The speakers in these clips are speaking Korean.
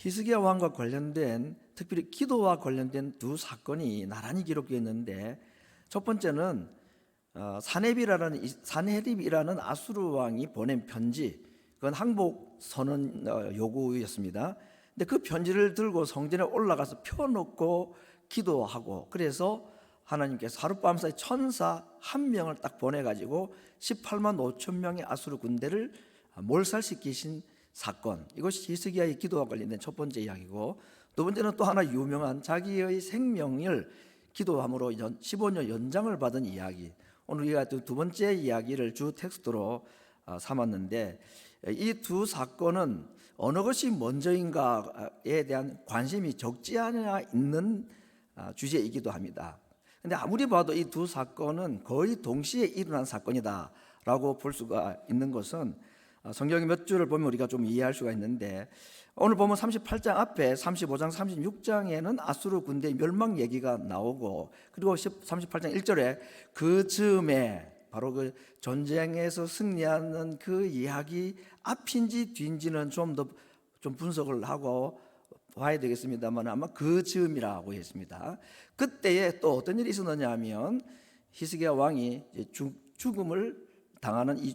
히스기야 왕과 관련된, 특별히 기도와 관련된 두 사건이 나란히 기록되어 있는데, 첫 번째는 사네립이라는 아수르 왕이 보낸 편지, 그건 항복 선언 요구였습니다. 근데 그 편지를 들고 성전에 올라가서 펴놓고 기도하고, 그래서 하나님께서 하룻밤 사이 천사 한 명을 딱 보내가지고 18만 5천 명의 아수르 군대를 몰살시키신 사건, 이것이 히스기야의 기도와 관련된 첫 번째 이야기고, 두 번째는 또 하나 유명한 자기의 생명을 기도함으로 15년 연장을 받은 이야기, 오늘 우리가 두 번째 이야기를 주 텍스트로 삼았는데, 이 두 사건은 어느 것이 먼저인가에 대한 관심이 적지 않아 있는 주제이기도 합니다. 근데 아무리 봐도 이 두 사건은 거의 동시에 일어난 사건이다라고 볼 수가 있는 것은 성경의 몇 줄을 보면 우리가 좀 이해할 수가 있는데, 오늘 보면 38장 앞에 35장 36장에는 아수르 군대의 멸망 얘기가 나오고, 그리고 38장 1절에 그 즈음에 바로 그 전쟁에서 승리하는 그 이야기 앞인지 뒤인지는 좀 더 분석을 하고 봐야 되겠습니다만, 아마 그 즈음이라고 했습니다. 그때에 또 어떤 일이 있었느냐 하면, 히스기야 왕이 죽음을 당하는 이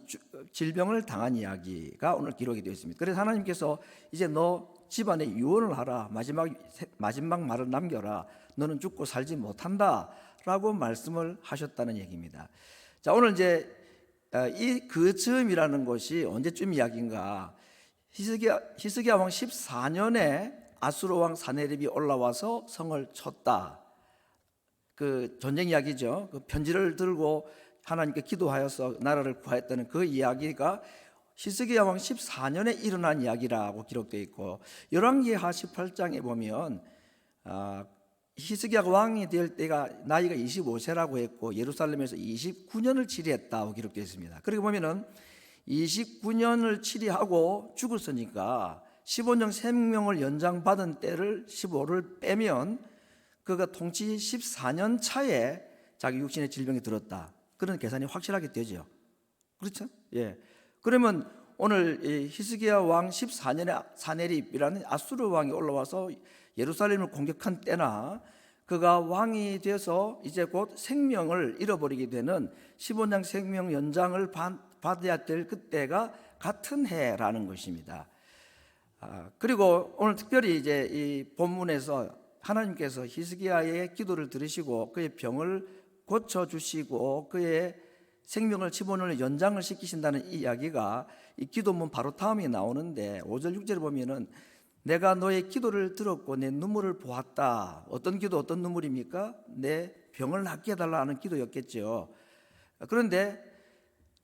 질병을 당한 이야기가 오늘 기록이 되어 있습니다. 그래서 하나님께서 이제 너 집안에 유언을 하라, 마지막 말을 남겨라, 너는 죽고 살지 못한다 라고 말씀을 하셨다는 얘기입니다. 자, 오늘 이제 이 그 즈음이라는 것이 언제쯤 이야기인가? 히스기야 왕 14년에 아수르 왕 사네립이 올라와서 성을 쳤다, 그 전쟁 이야기죠. 그 편지를 들고 하나님께 기도하여서 나라를 구하였다는 그 이야기가 히스기야 왕 14년에 일어난 이야기라고 기록되어 있고, 열왕기하 18장에 보면 히스기야가 왕이 될 때가 나이가 25세라고 했고 예루살렘에서 29년을 치리했다고 기록되어 있습니다. 그리고 보면은 29년을 치리하고 죽었으니까 15년 생명을 연장받은 때를 15를 빼면 그가 통치 14년 차에 자기 육신의 질병이 들었다, 그런 계산이 확실하게 되죠. 그렇죠? 예. 그러면 오늘 히스기야 왕 14년에 사네립이라는 아수르 왕이 올라와서 예루살렘을 공격한 때나, 그가 왕이 돼서 이제 곧 생명을 잃어버리게 되는 15년 생명 연장을 받아야 될 그때가 같은 해라는 것입니다. 그리고 오늘 특별히 이제 이 본문에서 하나님께서 히스기야의 기도를 들으시고 그의 병을 고쳐주시고 그의 생명을 15년을 연장을 시키신다는 이 이야기가 이 기도문 바로 다음에 나오는데, 5절 6절을 보면은 내가 너의 기도를 들었고 내 눈물을 보았다. 어떤 기도, 어떤 눈물입니까? 내 병을 낫게 해달라 하는 기도였겠죠. 그런데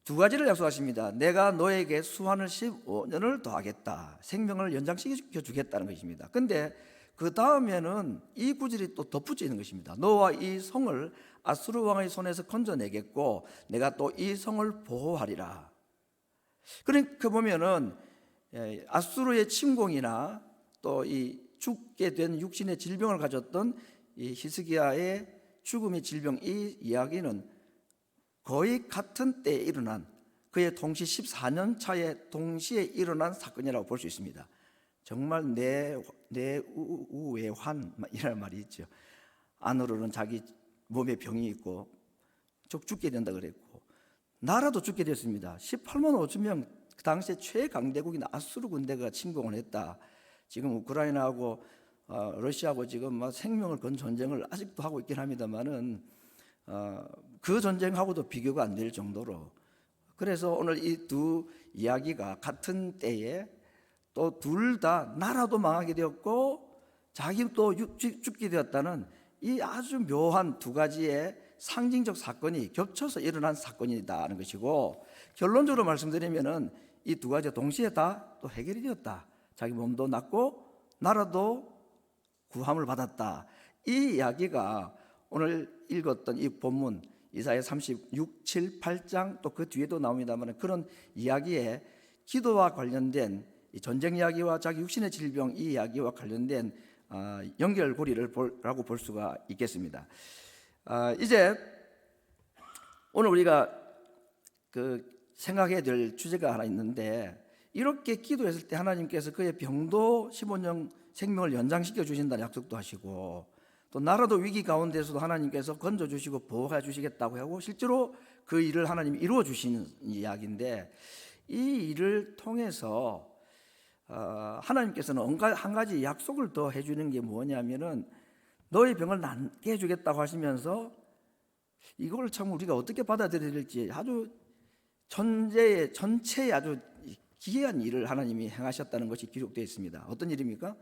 두 가지를 약속하십니다. 내가 너에게 수환을 15년을 더하겠다, 생명을 연장시켜 주겠다는 것입니다. 근데 그 다음에는 이 구절이 또 덧붙여 있는 것입니다. 너와 이 성을 아수르 왕의 손에서 건져내겠고 내가 또 이 성을 보호하리라. 그러니까 보면은 아수르의 침공이나 또 이 죽게 된 육신의 질병을 가졌던 이 히스기야의 죽음의 질병, 이 이야기는 거의 같은 때에 일어난, 그의 동시 14년 차에 동시에 일어난 사건이라고 볼 수 있습니다. 정말 내우외환이라는 말이 있죠. 안으로는 자기 몸에 병이 있고 죽게 된다 그랬고, 나라도 죽게 됐습니다. 18만 5천 명, 그 당시에 최강대국인 아수르 군대가 침공을 했다. 지금 우크라이나하고 러시아하고 지금 막 생명을 건 전쟁을 아직도 하고 있긴 합니다만은 그 전쟁하고도 비교가 안 될 정도로. 그래서 오늘 이 두 이야기가 같은 때에 또 둘 다 나라도 망하게 되었고 자기 또 죽게 되었다는 이 아주 묘한 두 가지의 상징적 사건이 겹쳐서 일어난 사건이다는 것이고, 결론적으로 말씀드리면은 이 두 가지가 동시에 다 또 해결이 되었다. 자기 몸도 낫고 나라도 구함을 받았다. 이 이야기가 오늘 읽었던 이 본문 이사야 36, 7, 8장 또 그 뒤에도 나옵니다만, 그런 이야기에 기도와 관련된 전쟁 이야기와 자기 육신의 질병 이 이야기와 관련된 연결고리라고 볼 수가 있겠습니다. 이제 오늘 우리가 생각해야 될 주제가 하나 있는데, 이렇게 기도했을 때 하나님께서 그의 병도 15년 생명을 연장시켜 주신다는 약속도 하시고, 또 나라도 위기 가운데서도 하나님께서 건져 주시고 보호해 주시겠다고 하고, 실제로 그 일을 하나님이 이루어 주시는 이야기인데, 이 일을 통해서 하나님께서는 한 가지 약속을 더 해주는 게 뭐냐면은, 너의 병을 낫게 해주겠다고 하시면서, 이걸 참 우리가 어떻게 받아들여야 될지 아주 전체의 아주 기이한 일을 하나님이 행하셨다는 것이 기록되어 있습니다. 어떤 일입니까?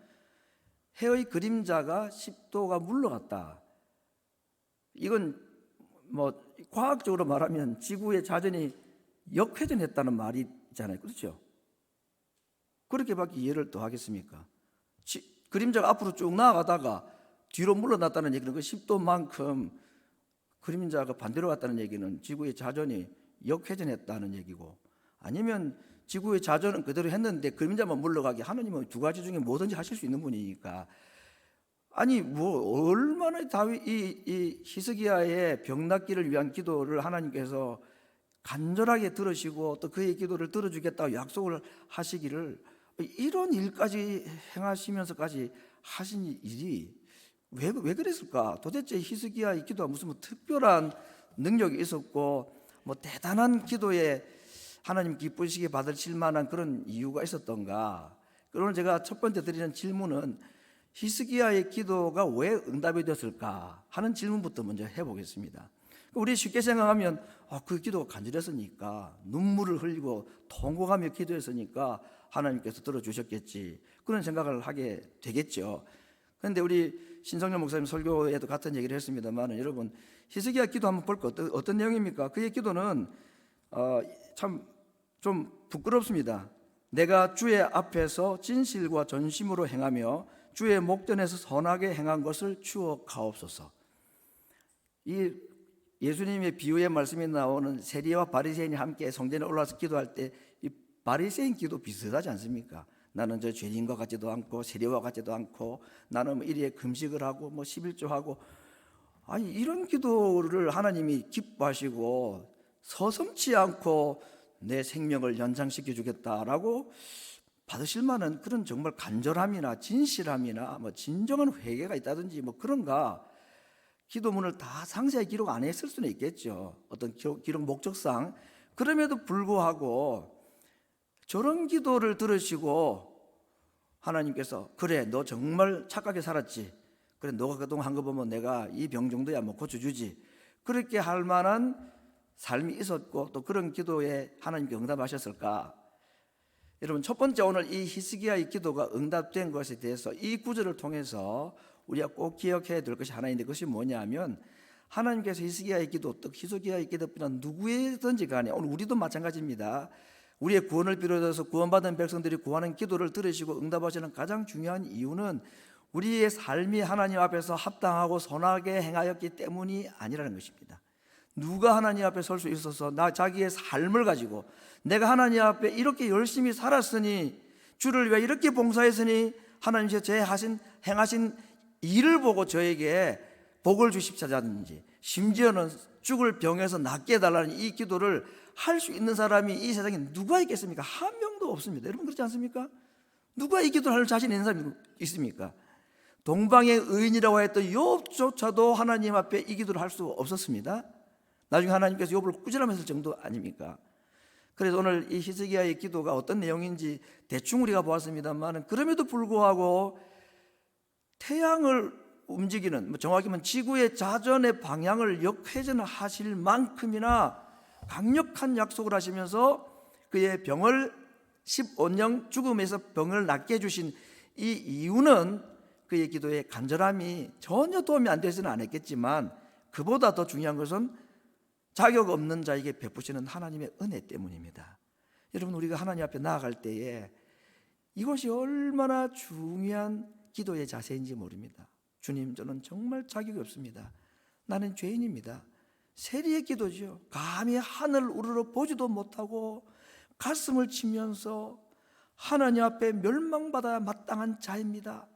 해의 그림자가 10도가 물러갔다. 이건 뭐 과학적으로 말하면 지구의 자전이 역회전했다는 말이 있잖아요. 그렇죠? 그렇게밖에 이해를 더 하겠습니까? 그림자가 앞으로 쭉 나아가다가 뒤로 물러났다는 얘기는 그 10도만큼 그림자가 반대로 갔다는 얘기는 지구의 자전이 역회전했다는 얘기고, 아니면 지구의 자전은 그대로 했는데 그림자만 물러가게, 하나님은 두 가지 중에 뭐든지 하실 수 있는 분이니까. 아니 뭐 얼마나 다윗 이 히스기야의 병 낫기를 위한 기도를 하나님께서 간절하게 들으시고 또 그의 기도를 들어주겠다고 약속을 하시기를, 이런 일까지 행하시면서까지 하신 일이 왜 그랬을까? 도대체 히스기야의 기도가 무슨 뭐 특별한 능력이 있었고 뭐 대단한 기도에 하나님 기쁘시게 받으실 만한 그런 이유가 있었던가? 오늘 제가 첫 번째 드리는 질문은, 히스기야의 기도가 왜 응답이 됐을까 하는 질문부터 먼저 해보겠습니다. 우리 쉽게 생각하면 그 기도가 간절했으니까, 눈물을 흘리고 통곡하며 기도했으니까 하나님께서 들어주셨겠지, 그런 생각을 하게 되겠죠. 그런데 우리 신성렬 목사님 설교에도 같은 얘기를 했습니다만, 여러분 히스기야 기도 한번 볼까? 어떤 내용입니까? 그의 기도는 참 좀 부끄럽습니다. 내가 주의 앞에서 진실과 전심으로 행하며 주의 목전에서 선하게 행한 것을 추억 가옵소서. 이 예수님의 비유의 말씀이 나오는 세리와 바리새인이 함께 성전에 올라와서 기도할 때, 이 바리새인 기도 비슷하지 않습니까? 나는 저 죄인과 같지도 않고 세리와 같지도 않고, 나는 뭐 일일이 금식을 하고 뭐 11조하고, 아니 이런 기도를 하나님이 기뻐하시고 서슴지 않고 내 생명을 연장시켜 주겠다라고 받으실 만한 그런 정말 간절함이나 진실함이나 뭐 진정한 회개가 있다든지 뭐 그런가, 기도문을 다 상세히 기록 안 했을 수는 있겠죠, 어떤 기록 목적상. 그럼에도 불구하고 저런 기도를 들으시고 하나님께서, 그래 너 정말 착하게 살았지, 그래 너가 그동안 한 거 보면 내가 이 병 정도야 뭐 고쳐주지, 그렇게 할 만한 삶이 있었고 또 그런 기도에 하나님께 응답하셨을까? 여러분, 첫 번째 오늘 이 히스기야의 기도가 응답된 것에 대해서 이 구절을 통해서 우리가 꼭 기억해야 될 것이 하나 있는데, 그것이 뭐냐면, 하나님께서 히스기야의 기도, 또 히스기야의 기도뿐만 누구든지 간에, 오늘 우리도 마찬가지입니다. 우리의 구원을 비롯해서 구원받은 백성들이 구하는 기도를 들으시고 응답하시는 가장 중요한 이유는 우리의 삶이 하나님 앞에서 합당하고 선하게 행하였기 때문이 아니라는 것입니다. 누가 하나님 앞에 설 수 있어서 자기의 삶을 가지고 내가 하나님 앞에 이렇게 열심히 살았으니, 주를 위해 이렇게 봉사했으니 하나님께서 제 행하신 일을 보고 저에게 복을 주십사든지, 심지어는 죽을 병에서 낫게 해달라는 이 기도를 할 수 있는 사람이 이 세상에 누가 있겠습니까? 한 명도 없습니다. 여러분 그렇지 않습니까? 누가 이 기도를 할 자신 있는 사람이 있습니까? 동방의 의인이라고 했던 욥조차도 하나님 앞에 이 기도를 할 수 없었습니다. 나중에 하나님께서 욥을 꾸지람했을 정도 아닙니까? 그래서 오늘 이 히스기야의 기도가 어떤 내용인지 대충 우리가 보았습니다만, 그럼에도 불구하고 태양을 움직이는, 정확히 말하면 지구의 자전의 방향을 역회전하실 만큼이나 강력한 약속을 하시면서 그의 병을 15년 죽음에서 병을 낫게 해주신 이 이유는 그의 기도의 간절함이 전혀 도움이 안 되지는 않았겠지만, 그보다 더 중요한 것은 자격 없는 자에게 베푸시는 하나님의 은혜 때문입니다. 여러분, 우리가 하나님 앞에 나아갈 때에 이것이 얼마나 중요한 기도의 자세인지 모릅니다. 주님, 저는 정말 자격이 없습니다. 나는 죄인입니다. 세리의 기도죠. 감히 하늘을 우러러 보지도 못하고 가슴을 치면서 하나님 앞에 멸망받아야 마땅한 자입니다.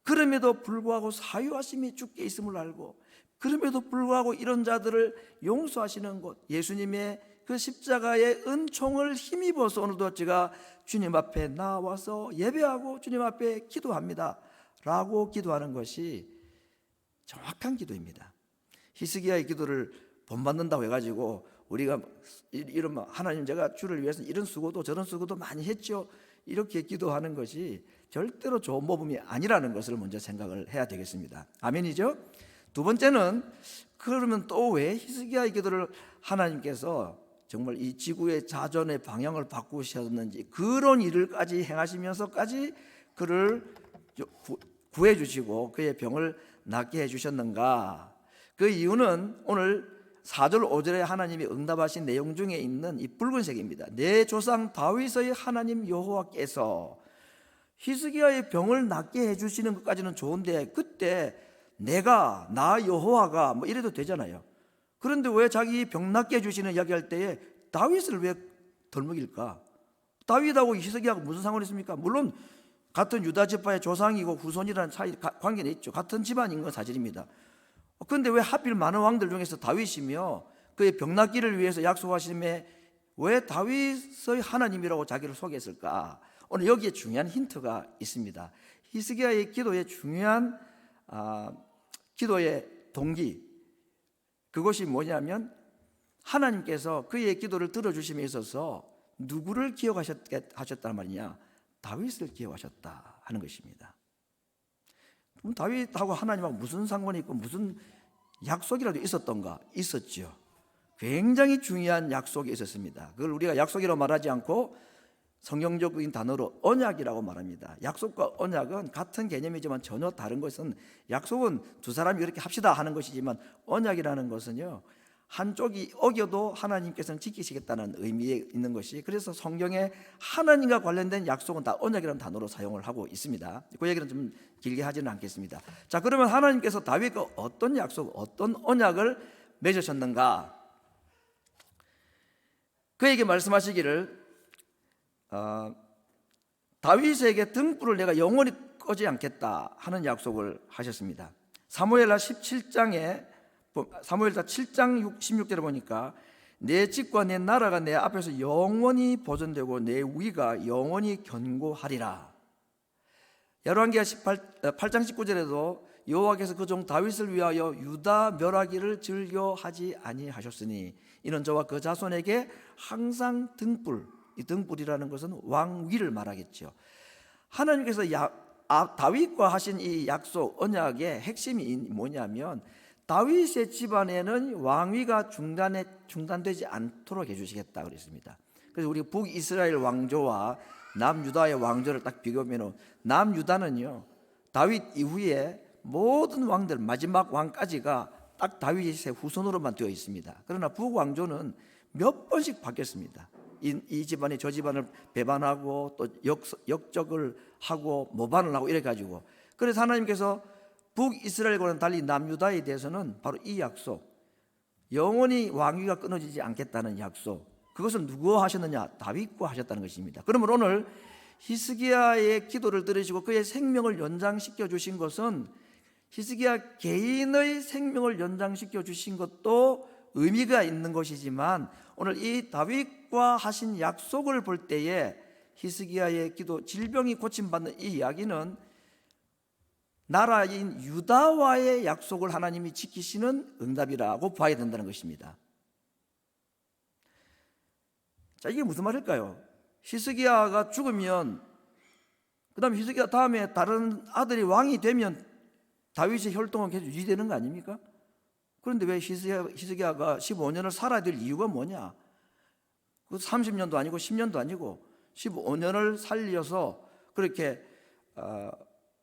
그럼에도 불구하고 사유하심이 주께 있음을 알고, 그럼에도 불구하고 이런 자들을 용서하시는 것, 예수님의 그 십자가의 은총을 힘입어서 오늘도 제가 주님 앞에 나와서 예배하고 주님 앞에 기도합니다. 라고 기도하는 것이 정확한 기도입니다. 히스기야의 기도를 본받는다고 해가지고 우리가 이런 하나님 제가 주를 위해서 이런 수고도 저런 수고도 많이 했죠, 이렇게 기도하는 것이 절대로 좋은 모범이 아니라는 것을 먼저 생각을 해야 되겠습니다. 아멘이죠? 두 번째는, 그러면 또 왜 히스기야의 기도를 하나님께서 정말 이 지구의 자전의 방향을 바꾸셨는지, 그런 일을까지 행하시면서까지 그를 구해 주시고 그의 병을 낫게 해 주셨는가? 그 이유는 오늘 4절 5절에 하나님이 응답하신 내용 중에 있는 이 붉은색입니다. 내 조상 다윗의 하나님 여호와께서 히스기야의 병을 낫게 해주시는 것까지는 좋은데, 그때 나 여호와가 뭐 이래도 되잖아요. 그런데 왜 자기 병 낫게 해주시는 이야기할 때에 다윗을 왜 덜먹일까? 다윗하고 히스기야가 무슨 상관이 있습니까? 물론 같은 유다 지파의 조상이고 후손이라는 관계는 있죠. 같은 집안인 건 사실입니다. 그런데 왜 하필 많은 왕들 중에서 다윗이며 그의 병 낫기를 위해서 약속하심에 왜 다윗의 하나님이라고 자기를 소개했을까? 오늘 여기에 중요한 힌트가 있습니다. 히스기야의 기도의 중요한 기도의 동기, 그것이 뭐냐면 하나님께서 그의 기도를 들어주심에 있어서 누구를 기억하셨단 말이냐? 다윗을 기억하셨다 하는 것입니다. 그럼 다윗하고 하나님하고 무슨 상관이 있고 무슨 약속이라도 있었던가? 있었죠. 굉장히 중요한 약속이 있었습니다. 그걸 우리가 약속이라고 말하지 않고 성경적인 단어로 언약이라고 말합니다. 약속과 언약은 같은 개념이지만 전혀 다른 것은, 약속은 두 사람이 이렇게 합시다 하는 것이지만 언약이라는 것은요, 한쪽이 어겨도 하나님께서는 지키시겠다는 의미에 있는 것이, 그래서 성경에 하나님과 관련된 약속은 다 언약이라는 단어로 사용을 하고 있습니다. 그 얘기는 좀 길게 하지는 않겠습니다. 자, 그러면 하나님께서 다윗과 어떤 약속, 어떤 언약을 맺으셨는가? 그에게 말씀하시기를 다윗에게 등불을 내가 영원히 꺼지 않겠다 하는 약속을 하셨습니다. 사무엘하 7장 16절에 보니까 내 집과 내 나라가 내 앞에서 영원히 보존되고 내 위가 영원히 견고하리라. 열왕기하 8장 19절에도 여호와께서 그 종 다윗을 위하여 유다 멸하기를 즐겨하지 아니하셨으니 이는 저와 그 자손에게 항상 등불, 이 등불이라는 것은 왕위를 말하겠죠. 하나님께서 다윗과 하신 이 약속, 언약의 핵심이 뭐냐면 다윗의 집안에는 왕위가 중단되지 않도록 해주시겠다 그랬습니다. 그래서 우리 북이스라엘 왕조와 남유다의 왕조를 딱 비교하면, 남유다는요 다윗 이후에 모든 왕들 마지막 왕까지가 딱 다윗의 후손으로만 되어 있습니다. 그러나 북왕조는 몇 번씩 바뀌었습니다. 이 집안이 저 집안을 배반하고 또 역적을 하고 모반을 하고 이래 가지고, 그래서 하나님께서 북이스라엘과는 달리 남유다에 대해서는 바로 이 약속, 영원히 왕위가 끊어지지 않겠다는 약속, 그것을 누구와 하셨느냐? 다윗과 하셨다는 것입니다. 그러면 오늘 히스기야의 기도를 들으시고 그의 생명을 연장시켜 주신 것은, 히스기야 개인의 생명을 연장시켜 주신 것도 의미가 있는 것이지만, 오늘 이 다윗과 하신 약속을 볼 때에 히스기야의 기도, 질병이 고침받는 이 이야기는 나라인 유다와의 약속을 하나님이 지키시는 응답이라고 봐야 된다는 것입니다. 자, 이게 무슨 말일까요? 히스기야가 죽으면, 그 다음에 히스기야 다음에 다른 아들이 왕이 되면 다윗의 혈통은 계속 유지되는 거 아닙니까? 그런데 왜 히스기야가 15년을 살아야 될 이유가 뭐냐? 그 30년도 아니고 10년도 아니고 15년을 살려서 그렇게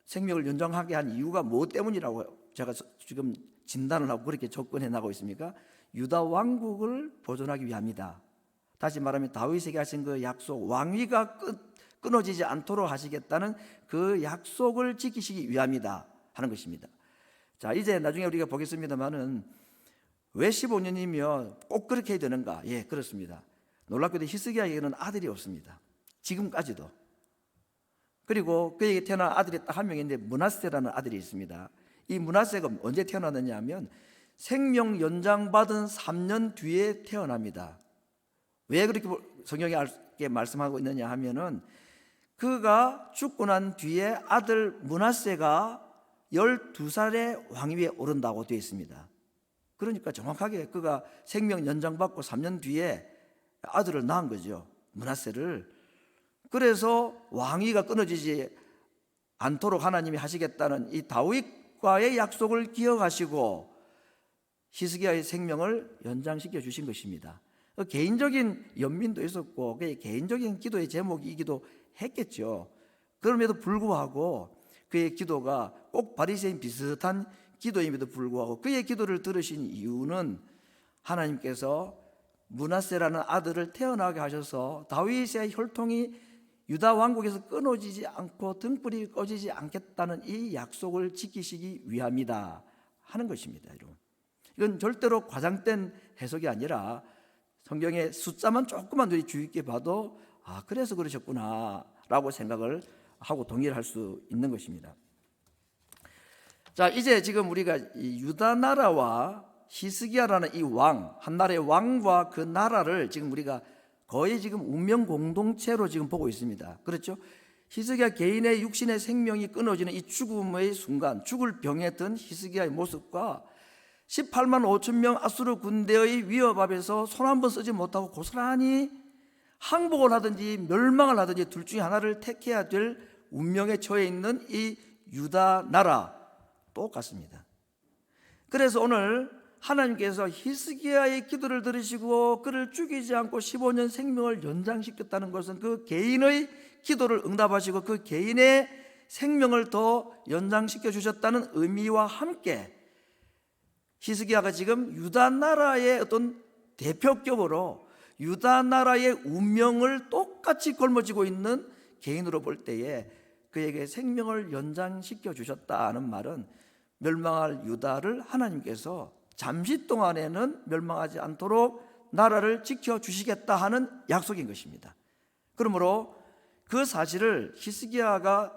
생명을 연장하게 한 이유가 뭐 때문이라고 제가 지금 진단을 하고 그렇게 접근해 나가고 있습니까? 유다 왕국을 보존하기 위함이다. 다시 말하면 다윗에게 하신 그 약속, 왕위가 끊어지지 않도록 하시겠다는 그 약속을 지키시기 위함이다 하는 것입니다. 자, 이제 나중에 우리가 보겠습니다만은 왜 15년이면 꼭 그렇게 해야 되는가? 예, 그렇습니다. 놀랍게도 히스기야에게는 아들이 없습니다. 지금까지도. 그리고 그에게 태어난 아들이 딱 한 명인데 므낫세라는 아들이 있습니다. 이 므낫세가 언제 태어났느냐 하면 생명 연장받은 3년 뒤에 태어납니다. 왜 그렇게 성경에 말씀하고 있느냐 하면은 그가 죽고 난 뒤에 아들 므낫세가 12살에 왕위에 오른다고 되어 있습니다. 그러니까 정확하게 그가 생명 연장받고 3년 뒤에 아들을 낳은 거죠, 므낫세를. 그래서 왕위가 끊어지지 않도록 하나님이 하시겠다는 이 다윗과의 약속을 기억하시고 히스기야의 생명을 연장시켜 주신 것입니다. 개인적인 연민도 있었고 개인적인 기도의 제목이기도 했겠죠. 그럼에도 불구하고 그의 기도가 꼭 바리새인 비슷한 기도임에도 불구하고 그의 기도를 들으신 이유는 하나님께서 므낫세라는 아들을 태어나게 하셔서 다윗의 혈통이 유다 왕국에서 끊어지지 않고 등불이 꺼지지 않겠다는 이 약속을 지키시기 위함이다 하는 것입니다. 여러분, 이건 절대로 과장된 해석이 아니라 성경의 숫자만 조금만 더 주의 있게 봐도 그래서 그러셨구나 라고 생각을 하고 동의를 할 수 있는 것입니다. 자, 이제 지금 우리가 이 유다 나라와 히스기야라는 이 왕, 한 나라의 왕과 그 나라를 지금 우리가 거의 지금 운명 공동체로 지금 보고 있습니다. 그렇죠? 히스기야 개인의 육신의 생명이 끊어지는 이 죽음의 순간, 죽을 병에 든 히스기야의 모습과 18만 5천 명 아수르 군대의 위협 앞에서 손 한 번 쓰지 못하고 고스란히 항복을 하든지 멸망을 하든지 둘 중에 하나를 택해야 될 운명에 처해 있는 이 유다 나라 똑같습니다. 그래서 오늘 하나님께서 히스기야의 기도를 들으시고 그를 죽이지 않고 15년 생명을 연장시켰다는 것은 그 개인의 기도를 응답하시고 그 개인의 생명을 더 연장시켜 주셨다는 의미와 함께 히스기야가 지금 유다 나라의 어떤 대표격으로 유다 나라의 운명을 똑같이 걸머쥐고 있는 개인으로 볼 때에 그에게 생명을 연장시켜 주셨다는 말은 멸망할 유다를 하나님께서 잠시 동안에는 멸망하지 않도록 나라를 지켜주시겠다 하는 약속인 것입니다. 그러므로 그 사실을 히스기야가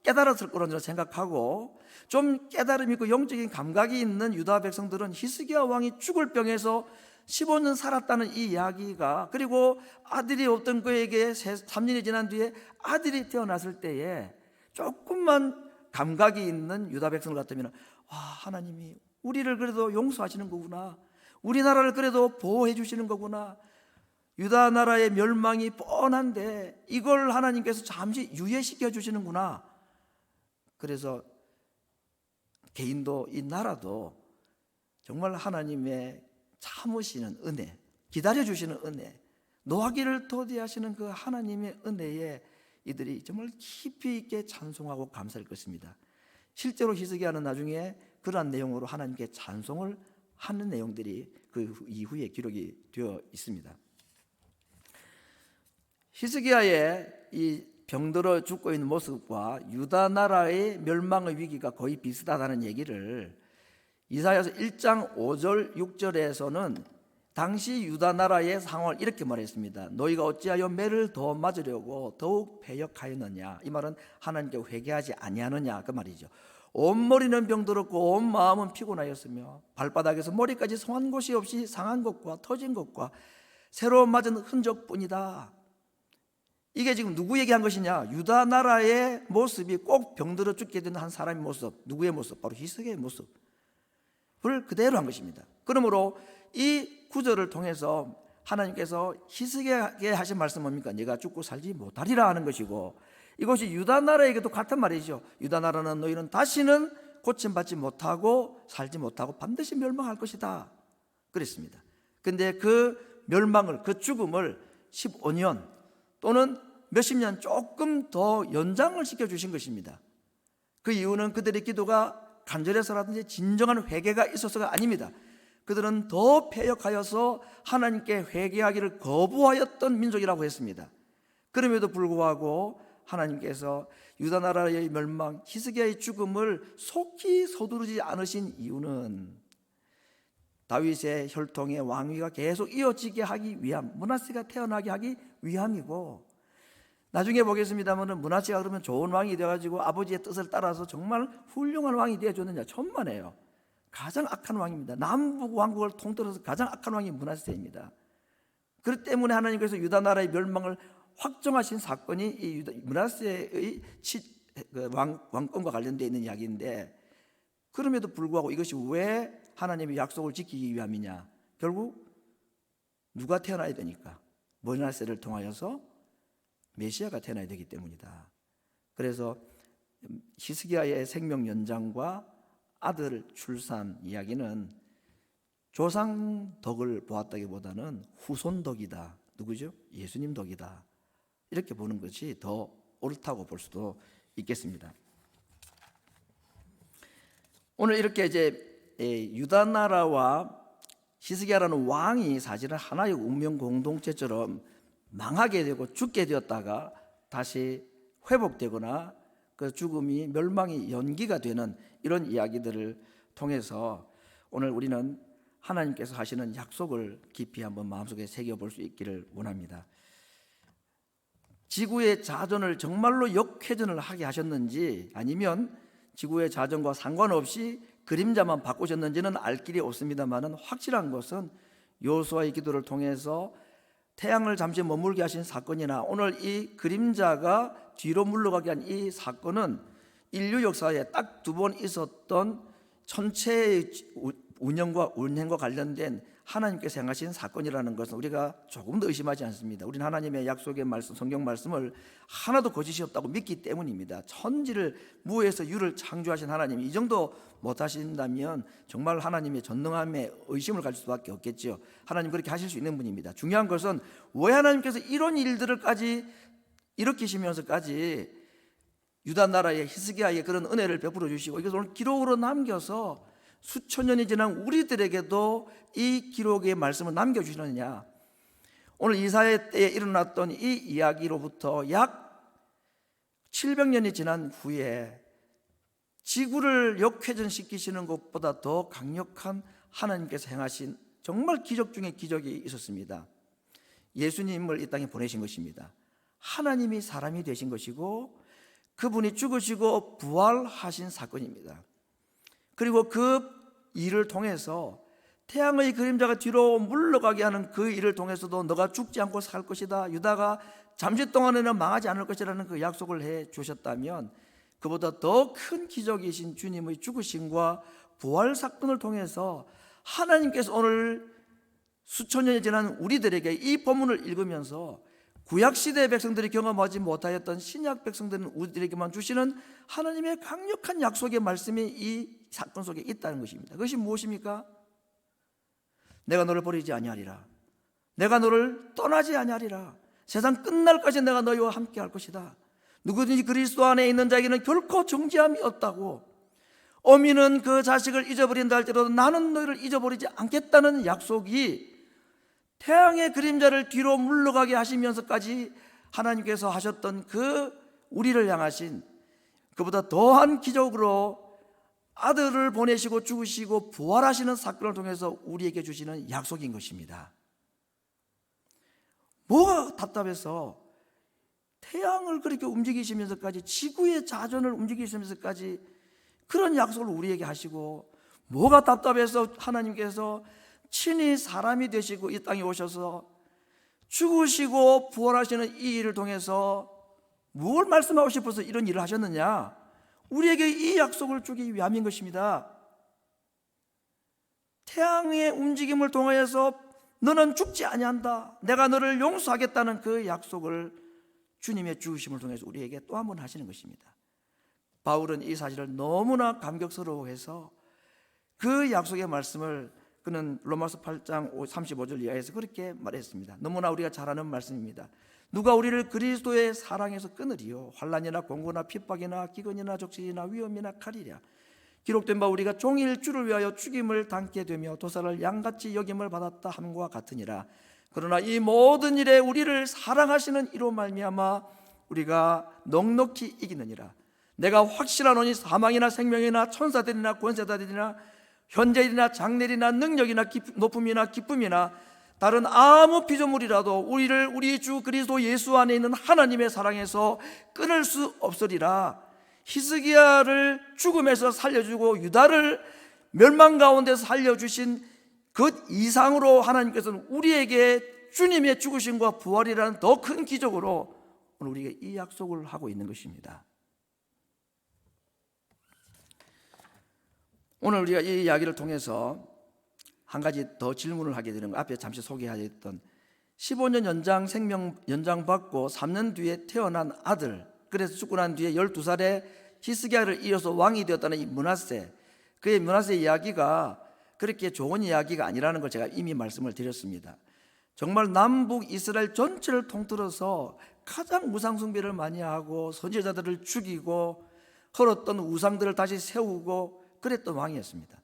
깨달았을 거라고 저는 생각하고, 좀 깨달음이 있고 영적인 감각이 있는 유다 백성들은 히스기야 왕이 죽을 병에서 15년 살았다는 이 이야기가, 그리고 아들이 없던 그에게 3년이 지난 뒤에 아들이 태어났을 때에 조금만 감각이 있는 유다 백성들 같으면 하나님이 우리를 그래도 용서하시는 거구나, 우리나라를 그래도 보호해 주시는 거구나, 유다 나라의 멸망이 뻔한데 이걸 하나님께서 잠시 유예시켜 주시는구나. 그래서 개인도 이 나라도 정말 하나님의 참으시는 은혜, 기다려주시는 은혜, 노하기를 도대하시는 그 하나님의 은혜에 이들이 정말 깊이 있게 찬송하고 감사할 것입니다. 실제로 히스기야는 나중에 그러한 내용으로 하나님께 찬송을 하는 내용들이 그 이후에 기록이 되어 있습니다. 히스기야의 이 병들어 죽고 있는 모습과 유다 나라의 멸망의 위기가 거의 비슷하다는 얘기를 이사야서 1장 5절 6절에서는 당시 유다 나라의 상황을 이렇게 말했습니다. 너희가 어찌하여 매를 더 맞으려고 더욱 패역하였느냐. 이 말은 하나님께 회개하지 아니하느냐 그 말이죠. 온 머리는 병들었고 온 마음은 피곤하였으며 발바닥에서 머리까지 성한 곳이 없이 상한 것과 터진 것과 새로 맞은 흔적뿐이다. 이게 지금 누구 얘기한 것이냐? 유다 나라의 모습이 꼭 병들어 죽게 되는 한 사람의 모습, 누구의 모습? 바로 히스기야의 모습을 그대로 한 것입니다. 그러므로 이 구절을 통해서 하나님께서 히스기야에게 하신 말씀은 뭡니까? 네가 죽고 살지 못하리라 하는 것이고, 이것이 유다 나라에게도 같은 말이죠. 유다 나라는 너희는 다시는 고침받지 못하고 살지 못하고 반드시 멸망할 것이다 그랬습니다. 그런데 그 멸망을, 그 죽음을 15년 또는 몇십 년 조금 더 연장을 시켜주신 것입니다. 그 이유는 그들의 기도가 간절해서라든지 진정한 회개가 있어서가 아닙니다. 그들은 더 패역하여서 하나님께 회개하기를 거부하였던 민족이라고 했습니다. 그럼에도 불구하고 하나님께서 유다 나라의 멸망, 히스기야의 죽음을 속히 서두르지 않으신 이유는 다윗의 혈통의 왕위가 계속 이어지게 하기 위함, 므낫세가 태어나게 하기 위함이고, 나중에 보겠습니다만 므낫세가 그러면 좋은 왕이 되어가지고 아버지의 뜻을 따라서 정말 훌륭한 왕이 되어줬느냐? 천만에요. 가장 악한 왕입니다. 남북 왕국을 통틀어서 가장 악한 왕이 므낫세입니다. 그렇기 때문에 하나님께서 유다 나라의 멸망을 확정하신 사건이 이 므낫세의 왕권과 관련되어 있는 이야기인데, 그럼에도 불구하고 이것이 왜 하나님의 약속을 지키기 위함이냐? 결국 누가 태어나야 되니까? 므낫세를 통하여서 메시아가 태어나야 되기 때문이다. 그래서 히스기야의 생명 연장과 아들 출산 이야기는 조상 덕을 보았다기보다는 후손 덕이다. 누구죠? 예수님 덕이다. 이렇게 보는 것이 더 옳다고 볼 수도 있겠습니다. 오늘 이렇게 이제 유다 나라와 히스기야라는 왕이 사실은 하나의 운명 공동체처럼 망하게 되고 죽게 되었다가 다시 회복되거나 그 죽음이 멸망이 연기가 되는 이런 이야기들을 통해서 오늘 우리는 하나님께서 하시는 약속을 깊이 한번 마음속에 새겨볼 수 있기를 원합니다. 지구의 자전을 정말로 역회전을 하게 하셨는지, 아니면 지구의 자전과 상관없이 그림자만 바꾸셨는지는 알 길이 없습니다만, 확실한 것은 여호수아의 기도를 통해서 태양을 잠시 머물게 하신 사건이나 오늘 이 그림자가 뒤로 물러가게 한 이 사건은 인류 역사에 딱 2번 있었던 천체의 운영과 운행과 관련된 하나님께서 행하신 사건이라는 것은 우리가 조금도 의심하지 않습니다. 우리는 하나님의 약속의 말씀, 성경 말씀을 하나도 거짓이 없다고 믿기 때문입니다. 천지를 무에서 유를 창조하신 하나님이 이 정도 못하신다면 정말 하나님의 전능함에 의심을 가질 수밖에 없겠죠. 하나님 그렇게 하실 수 있는 분입니다. 중요한 것은 왜 하나님께서 이런 일들을까지 일으키시면서까지 유다 나라의 히스기야에 그런 은혜를 베풀어 주시고 이것을 오늘 기록으로 남겨서 수천 년이 지난 우리들에게도 이 기록의 말씀을 남겨주시느냐? 오늘 이사야 때에 일어났던 이 이야기로부터 약 700년이 지난 후에 지구를 역회전시키시는 것보다 더 강력한 하나님께서 행하신 정말 기적 중에 기적이 있었습니다. 예수님을 이 땅에 보내신 것입니다. 하나님이 사람이 되신 것이고 그분이 죽으시고 부활하신 사건입니다. 그리고 그 일을 통해서 태양의 그림자가 뒤로 물러가게 하는 그 일을 통해서도 너가 죽지 않고 살 것이다, 유다가 잠시 동안에는 망하지 않을 것이라는 그 약속을 해 주셨다면, 그보다 더 큰 기적이신 주님의 죽으심과 부활 사건을 통해서 하나님께서 오늘 수천 년이 지난 우리들에게 이 본문을 읽으면서 구약시대의 백성들이 경험하지 못하였던 신약 백성들은 우리들에게만 주시는 하나님의 강력한 약속의 말씀이 이 사건 속에 있다는 것입니다. 그것이 무엇입니까? 내가 너를 버리지 아니하리라. 내가 너를 떠나지 아니하리라. 세상 끝날까지 내가 너희와 함께 할 것이다. 누구든지 그리스도 안에 있는 자에게는 결코 정죄함이 없다고. 어미는 그 자식을 잊어버린다 할지라도 나는 너희를 잊어버리지 않겠다는 약속이 태양의 그림자를 뒤로 물러가게 하시면서까지 하나님께서 하셨던 그 우리를 향하신 그보다 더한 기적으로 아들을 보내시고 죽으시고 부활하시는 사건을 통해서 우리에게 주시는 약속인 것입니다. 뭐가 답답해서 태양을 그렇게 움직이시면서까지 지구의 자전을 움직이시면서까지 그런 약속을 우리에게 하시고, 뭐가 답답해서 하나님께서 친히 사람이 되시고 이 땅에 오셔서 죽으시고 부활하시는 이 일을 통해서 뭘 말씀하고 싶어서 이런 일을 하셨느냐? 우리에게 이 약속을 주기 위함인 것입니다. 태양의 움직임을 통하여서 너는 죽지 아니한다, 내가 너를 용서하겠다는 그 약속을 주님의 죽으심을 통해서 우리에게 또 한 번 하시는 것입니다. 바울은 이 사실을 너무나 감격스러워해서 그 약속의 말씀을 그는 로마서 8장 35절 이하에서 그렇게 말했습니다. 너무나 우리가 잘 아는 말씀입니다. 누가 우리를 그리스도의 사랑에서 끊으리요? 환난이나 공고나 핍박이나 기근이나 적신이나 위험이나 칼이랴. 기록된 바 우리가 종일 주를 위하여 죽임을 당게 되며 도살을 양같이 여김을 받았다 함과 같으니라. 그러나 이 모든 일에 우리를 사랑하시는 이로 말미암아 우리가 넉넉히 이기느니라. 내가 확실하노니 사망이나 생명이나 천사들이나 권세자들이나 현재일이나 장래일이나 능력이나 높음이나 기쁨이나 다른 아무 피조물이라도 우리를 우리 주 그리스도 예수 안에 있는 하나님의 사랑에서 끊을 수 없으리라. 히스기야를 죽음에서 살려주고 유다를 멸망 가운데서 살려주신 그 이상으로 하나님께서는 우리에게 주님의 죽으심과 부활이라는 더 큰 기적으로 오늘 우리가 이 약속을 하고 있는 것입니다. 오늘 우리가 이 이야기를 통해서 한 가지 더 질문을 하게 되는 거, 앞에 잠시 소개하였던 15년 생명 연장받고 3년 뒤에 태어난 아들, 그래서 죽고 난 뒤에 12살에 히스기야를 이어서 왕이 되었다는 이 므낫세, 그의 므낫세 이야기가 그렇게 좋은 이야기가 아니라는 걸 제가 이미 말씀을 드렸습니다. 정말 남북 이스라엘 전체를 통틀어서 가장 우상 숭배를 많이 하고 선지자들을 죽이고 헐었던 우상들을 다시 세우고 그랬던 왕이었습니다.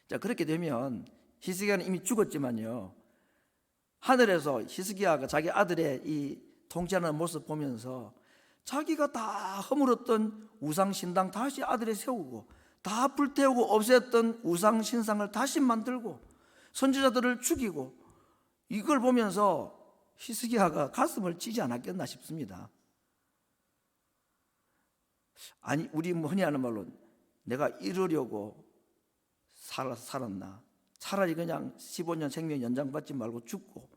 자, 그렇게 되면 히스기야는 이미 죽었지만요, 하늘에서 히스기야가 자기 아들의 이 통치하는 모습 보면서 자기가 다 허물었던 우상 신당 다시 아들에 세우고, 다 불태우고 없앴던 우상 신상을 다시 만들고 선지자들을 죽이고, 이걸 보면서 히스기야가 가슴을 찌지 않았겠나 싶습니다. 아니, 우리 흔히 하는 말로 내가 이러려고 살았나? 차라리 그냥 15년 생명 연장받지 말고 죽고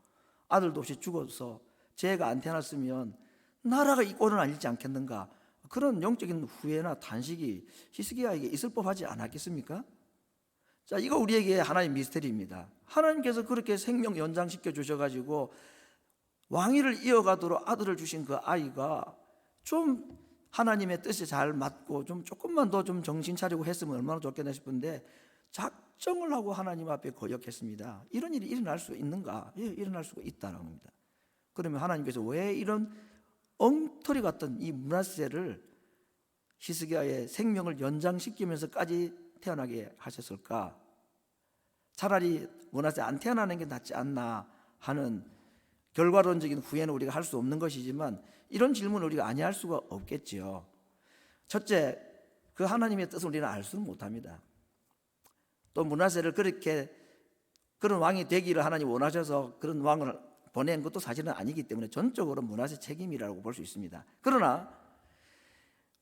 아들도 없이 죽어서 죄가 안 태어났으면 나라가 이 꼴은 아니지 않겠는가? 그런 영적인 후회나 단식이 히스기야에게 있을 법하지 않았겠습니까? 자, 이거 우리에게 하나의 미스터리입니다. 하나님께서 그렇게 생명 연장시켜 주셔가지고 왕위를 이어가도록 아들을 주신 그 아이가 좀 하나님의 뜻에 잘 맞고 좀 조금만 더 좀 정신 차리고 했으면 얼마나 좋겠나 싶은데 작정을 하고 하나님 앞에 거역했습니다. 이런 일이 일어날 수 있는가? 예, 일어날 수가 있다는 겁니다. 그러면 하나님께서 왜 이런 엉터리 같은 이 므낫세를 히스기야의 생명을 연장시키면서까지 태어나게 하셨을까? 차라리 므낫세 안 태어나는 게 낫지 않나 하는 결과론적인 후회는 우리가 할 수 없는 것이지만, 이런 질문을 우리가 아니할 수가 없겠지요. 첫째, 그 하나님의 뜻을 우리는 알 수는 못합니다. 또 므낫세를 그렇게 그런 왕이 되기를 하나님 원하셔서 그런 왕을 보낸 것도 사실은 아니기 때문에 전적으로 므낫세 책임이라고 볼 수 있습니다. 그러나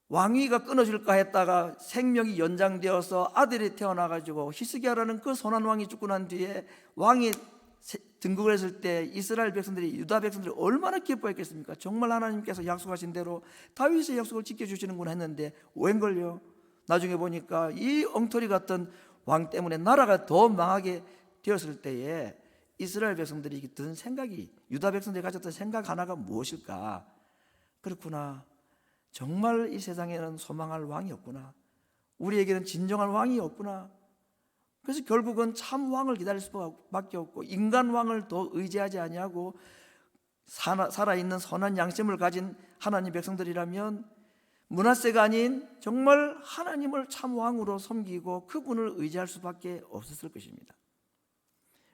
왕위가 끊어질까 했다가 생명이 연장되어서 아들이 태어나가지고 히스기야라는 그 선한 왕이 죽고 난 뒤에 왕이 등극을 했을 때 이스라엘 백성들이, 유다 백성들이 얼마나 기뻐했겠습니까? 정말 하나님께서 약속하신 대로 다윗의 약속을 지켜주시는구나 했는데 웬걸요? 나중에 보니까 이 엉터리 같은 왕 때문에 나라가 더 망하게 되었을 때에 이스라엘 백성들이 든 생각이, 유다 백성들이 가졌던 생각 하나가 무엇일까? 그렇구나, 정말 이 세상에는 소망할 왕이 없구나, 우리에게는 진정한 왕이 없구나. 그래서 결국은 참 왕을 기다릴 수밖에 없고, 인간 왕을 더 의지하지 아니하고 살아있는 선한 양심을 가진 하나님 백성들이라면 므낫세가 아닌 정말 하나님을 참 왕으로 섬기고 그분을 의지할 수밖에 없었을 것입니다.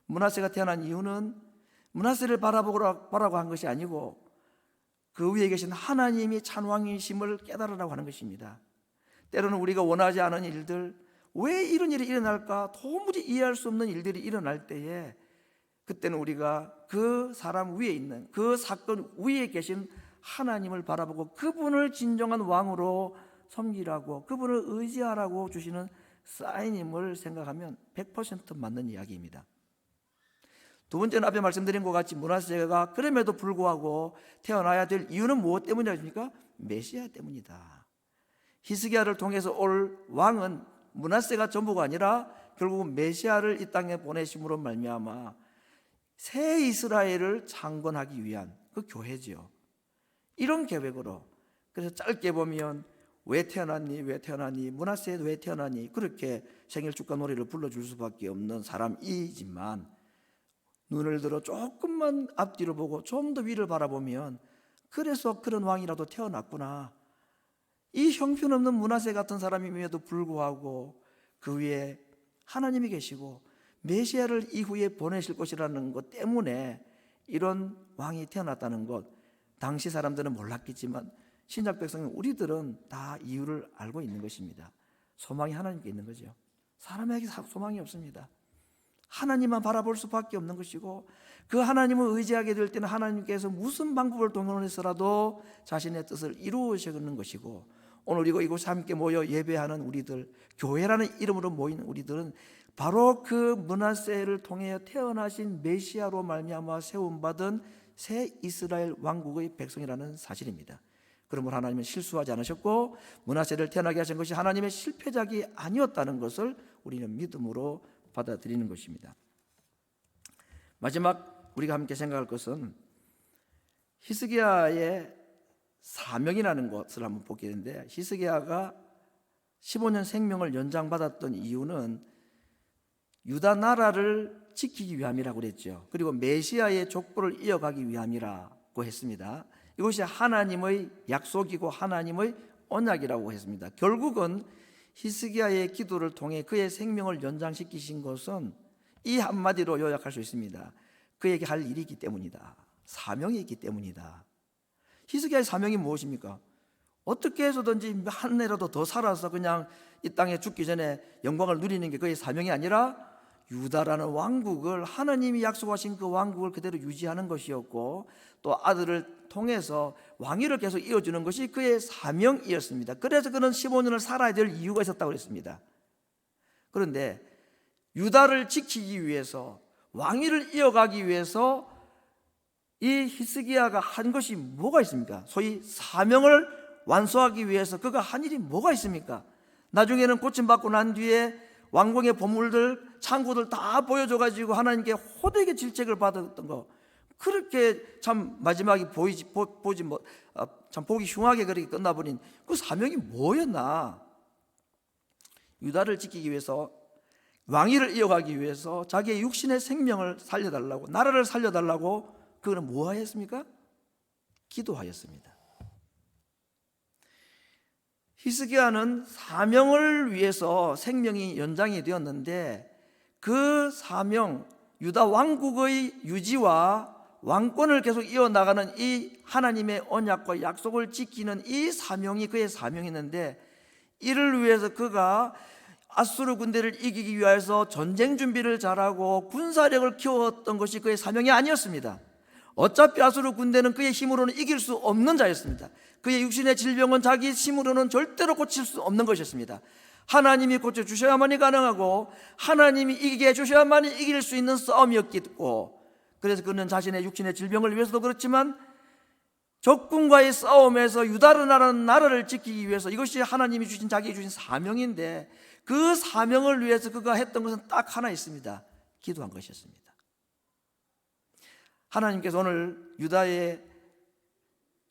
므낫세가 태어난 이유는 므낫세를 바라보라고 한 것이 아니고 그 위에 계신 하나님이 참 왕이심을 깨달으라고 하는 것입니다. 때로는 우리가 원하지 않은 일들, 왜 이런 일이 일어날까 도무지 이해할 수 없는 일들이 일어날 때에, 그때는 우리가 그 사람 위에 있는, 그 사건 위에 계신 하나님을 바라보고 그분을 진정한 왕으로 섬기라고, 그분을 의지하라고 주시는 사인임을 생각하면 100% 맞는 이야기입니다. 두 번째는 앞에 말씀드린 것 같이 므낫세가 그럼에도 불구하고 태어나야 될 이유는 무엇 때문이십니까? 메시아 때문이다. 히스기야를 통해서 올 왕은 므낫세가 전부가 아니라 결국은 메시아를 이 땅에 보내심으로 말미암아 새 이스라엘을 창건하기 위한 그 교회지요. 이런 계획으로, 그래서 짧게 보면 왜 태어났니? 왜 태어났니? 므낫세 왜 태어났니? 그렇게 생일 축가 노래를 불러줄 수밖에 없는 사람이지만, 눈을 들어 조금만 앞뒤로 보고 좀 더 위를 바라보면 그래서 그런 왕이라도 태어났구나. 이 형편없는 므낫세 같은 사람임에도 불구하고 그 위에 하나님이 계시고 메시아를 이후에 보내실 것이라는 것 때문에 이런 왕이 태어났다는 것, 당시 사람들은 몰랐겠지만 신약 백성 우리들은 다 이유를 알고 있는 것입니다. 소망이 하나님께 있는 거죠. 사람에게 소망이 없습니다. 하나님만 바라볼 수밖에 없는 것이고, 그 하나님을 의지하게 될 때는 하나님께서 무슨 방법을 동원해서라도 자신의 뜻을 이루시는 것이고, 오늘 이곳에 함께 모여 예배하는 우리들, 교회라는 이름으로 모인 우리들은 바로 그 므낫세를 통해 태어나신 메시아로 말미암아 세움받은 새 이스라엘 왕국의 백성이라는 사실입니다. 그러므로 하나님은 실수하지 않으셨고 므낫세를 태어나게 하신 것이 하나님의 실패작이 아니었다는 것을 우리는 믿음으로 받아들이는 것입니다. 마지막 우리가 함께 생각할 것은 히스기야의 사명이라는 것을 한번 보게 되는데, 히스기야가 15년 생명을 연장받았던 이유는 유다 나라를 지키기 위함이라고 그랬죠. 그리고 메시아의 족보를 이어가기 위함이라고 했습니다. 이것이 하나님의 약속이고 하나님의 언약이라고 했습니다. 결국은 히스기야의 기도를 통해 그의 생명을 연장시키신 것은 이 한마디로 요약할 수 있습니다. 그에게 할 일이 있기 때문이다. 사명이 있기 때문이다. 히스기야의 사명이 무엇입니까? 어떻게 해서든지 한 해라도 더 살아서 그냥 이 땅에 죽기 전에 영광을 누리는 게 그의 사명이 아니라 유다라는 왕국을, 하나님이 약속하신 그 왕국을 그대로 유지하는 것이었고, 또 아들을 통해서 왕위를 계속 이어주는 것이 그의 사명이었습니다. 그래서 그는 15년을 살아야 될 이유가 있었다고 했습니다. 그런데 유다를 지키기 위해서, 왕위를 이어가기 위해서 이 히스기야가 한 것이 뭐가 있습니까? 소위 사명을 완수하기 위해서 그가 한 일이 뭐가 있습니까? 나중에는 고침받고 난 뒤에 왕궁의 보물들, 창고들 다 보여줘가지고 하나님께 호되게 질책을 받았던 거, 그렇게 참 마지막에 참 보기 흉하게 그렇게 끝나버린 그 사명이 뭐였나? 유다를 지키기 위해서, 왕위를 이어가기 위해서 자기의 육신의 생명을 살려달라고, 나라를 살려달라고 그는 무엇했습니까? 기도하였습니다. 히스기야는 사명을 위해서 생명이 연장이 되었는데, 그 사명, 유다 왕국의 유지와 왕권을 계속 이어나가는 이 하나님의 언약과 약속을 지키는 이 사명이 그의 사명이었는데, 이를 위해서 그가 아수르 군대를 이기기 위해서 전쟁 준비를 잘하고 군사력을 키웠던 것이 그의 사명이 아니었습니다. 어차피 아수르 군대는 그의 힘으로는 이길 수 없는 자였습니다. 그의 육신의 질병은 자기 힘으로는 절대로 고칠 수 없는 것이었습니다. 하나님이 고쳐주셔야만이 가능하고 하나님이 이기게 해주셔야만이 이길 수 있는 싸움이었고, 그래서 그는 자신의 육신의 질병을 위해서도 그렇지만 적군과의 싸움에서 유다라는 나라를 지키기 위해서, 이것이 하나님이 주신, 자기에게 주신 사명인데, 그 사명을 위해서 그가 했던 것은 딱 하나 있습니다. 기도한 것이었습니다. 하나님께서 오늘 유다의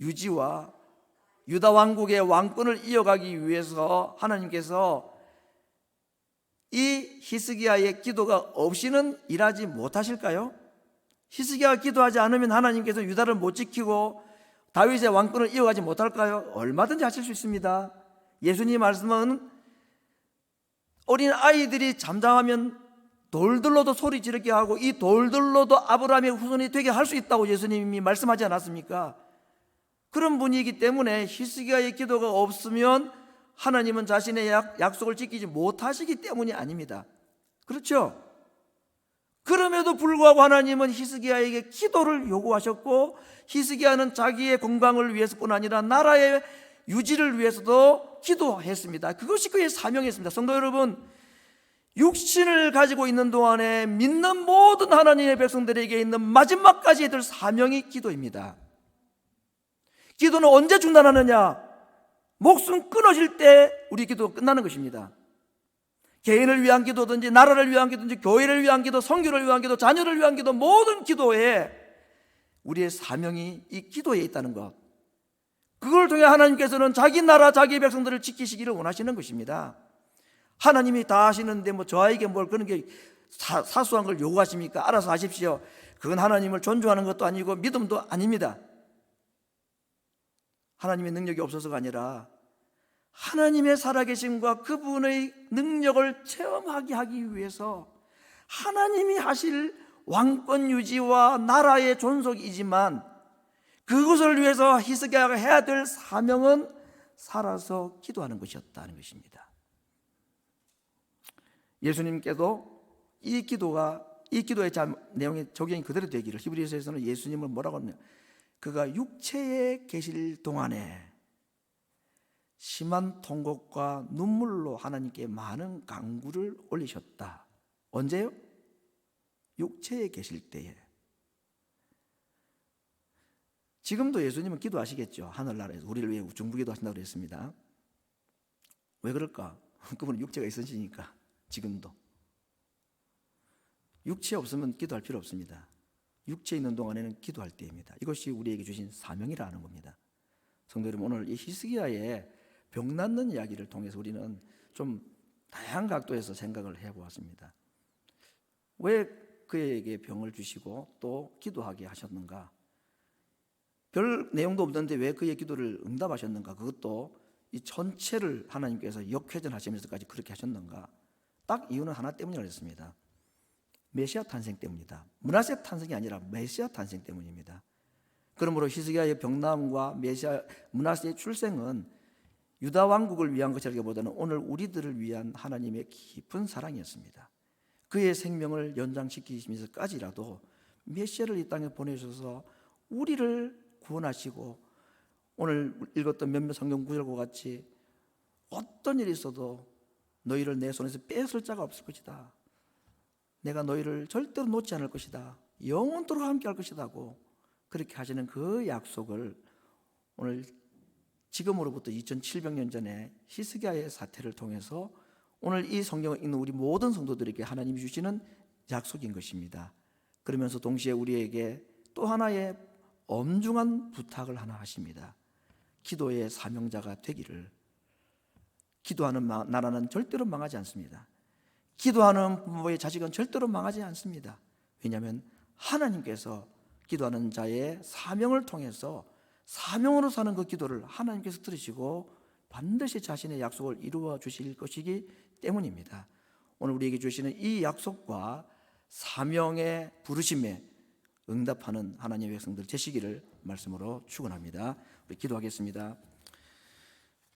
유지와 유다 왕국의 왕권을 이어가기 위해서 하나님께서 이 히스기야의 기도가 없이는 일하지 못하실까요? 히스기야가 기도하지 않으면 하나님께서 유다를 못 지키고 다윗의 왕권을 이어가지 못할까요? 얼마든지 하실 수 있습니다. 예수님 말씀은 어린 아이들이 잠잠하면 돌들로도 소리 지르게 하고 이 돌들로도 아브라함의 후손이 되게 할 수 있다고 예수님이 말씀하지 않았습니까? 그런 분이기 때문에 히스기야의 기도가 없으면 하나님은 자신의 약속을 지키지 못하시기 때문이 아닙니다. 그렇죠? 그럼에도 불구하고 하나님은 히스기야에게 기도를 요구하셨고, 히스기야는 자기의 건강을 위해서뿐 아니라 나라의 유지를 위해서도 기도했습니다. 그것이 그의 사명이었습니다. 성도 여러분, 육신을 가지고 있는 동안에 믿는 모든 하나님의 백성들에게 있는 마지막까지 될 사명이 기도입니다. 기도는 언제 중단하느냐? 목숨 끊어질 때 우리 기도가 끝나는 것입니다. 개인을 위한 기도든지 나라를 위한 기도든지 교회를 위한 기도, 선교를 위한 기도, 자녀를 위한 기도, 모든 기도에 우리의 사명이 이 기도에 있다는 것, 그걸 통해 하나님께서는 자기 나라, 자기 백성들을 지키시기를 원하시는 것입니다. 하나님이 다 하시는데 저에게 뭘 그런 게 사소한 걸 요구하십니까? 알아서 하십시오. 그건 하나님을 존중하는 것도 아니고 믿음도 아닙니다. 하나님의 능력이 없어서가 아니라 하나님의 살아계심과 그분의 능력을 체험하게 하기 위해서 하나님이 하실 왕권 유지와 나라의 존속이지만, 그것을 위해서 히스기야가 해야 될 사명은 살아서 기도하는 것이었다는 것입니다. 예수님께도 이 기도의 내용의 적용이 그대로 되기를, 히브리서에서는 예수님을 뭐라고 하냐, 그가 육체에 계실 동안에 심한 통곡과 눈물로 하나님께 많은 간구를 올리셨다. 언제요? 육체에 계실 때에. 지금도 예수님은 기도하시겠죠. 하늘나라에서 우리를 위해 중부기도 하신다고 그랬습니다. 왜 그럴까? 그분은 육체가 있으시니까. 지금도 육체 없으면 기도할 필요 없습니다. 육체 있는 동안에는 기도할 때입니다. 이것이 우리에게 주신 사명이라는 겁니다. 성도 여러분, 오늘 이 히스기야의 병 낫는 이야기를 통해서 우리는 좀 다양한 각도에서 생각을 해보았습니다. 왜 그에게 병을 주시고 또 기도하게 하셨는가? 별 내용도 없는데 왜 그의 기도를 응답하셨는가? 그것도 이 전체를 하나님께서 역회전하시면서까지 그렇게 하셨는가? 딱 이유는 하나 때문이라고 했습니다. 메시아 탄생 때문이다. 므낫세 탄생이 아니라 메시아 탄생 때문입니다. 그러므로 히스기야의 병나음과 므낫세의 출생은 유다 왕국을 위한 것이라기보다는 오늘 우리들을 위한 하나님의 깊은 사랑이었습니다. 그의 생명을 연장시키시면서까지라도 메시아를 이 땅에 보내셔서 우리를 구원하시고, 오늘 읽었던 몇몇 성경 구절과 같이 어떤 일이 있어도 너희를 내 손에서 뺏을 자가 없을 것이다. 내가 너희를 절대로 놓지 않을 것이다. 영원토록 함께 할 것이다고 그렇게 하시는 그 약속을 오늘 지금으로부터 2700년 전에 히스기야의 사태를 통해서 오늘 이 성경을 읽는 우리 모든 성도들에게 하나님이 주시는 약속인 것입니다. 그러면서 동시에 우리에게 또 하나의 엄중한 부탁을 하나 하십니다. 기도의 사명자가 되기를. 기도하는 나라는 절대로 망하지 않습니다. 기도하는 부모의 자식은 절대로 망하지 않습니다. 왜냐하면 하나님께서 기도하는 자의 사명을 통해서 사명으로 사는 그 기도를 하나님께서 들으시고 반드시 자신의 약속을 이루어 주실 것이기 때문입니다. 오늘 우리에게 주시는 이 약속과 사명의 부르심에 응답하는 하나님의 백성들 되시기를 말씀으로 축원합니다. 우리 기도하겠습니다.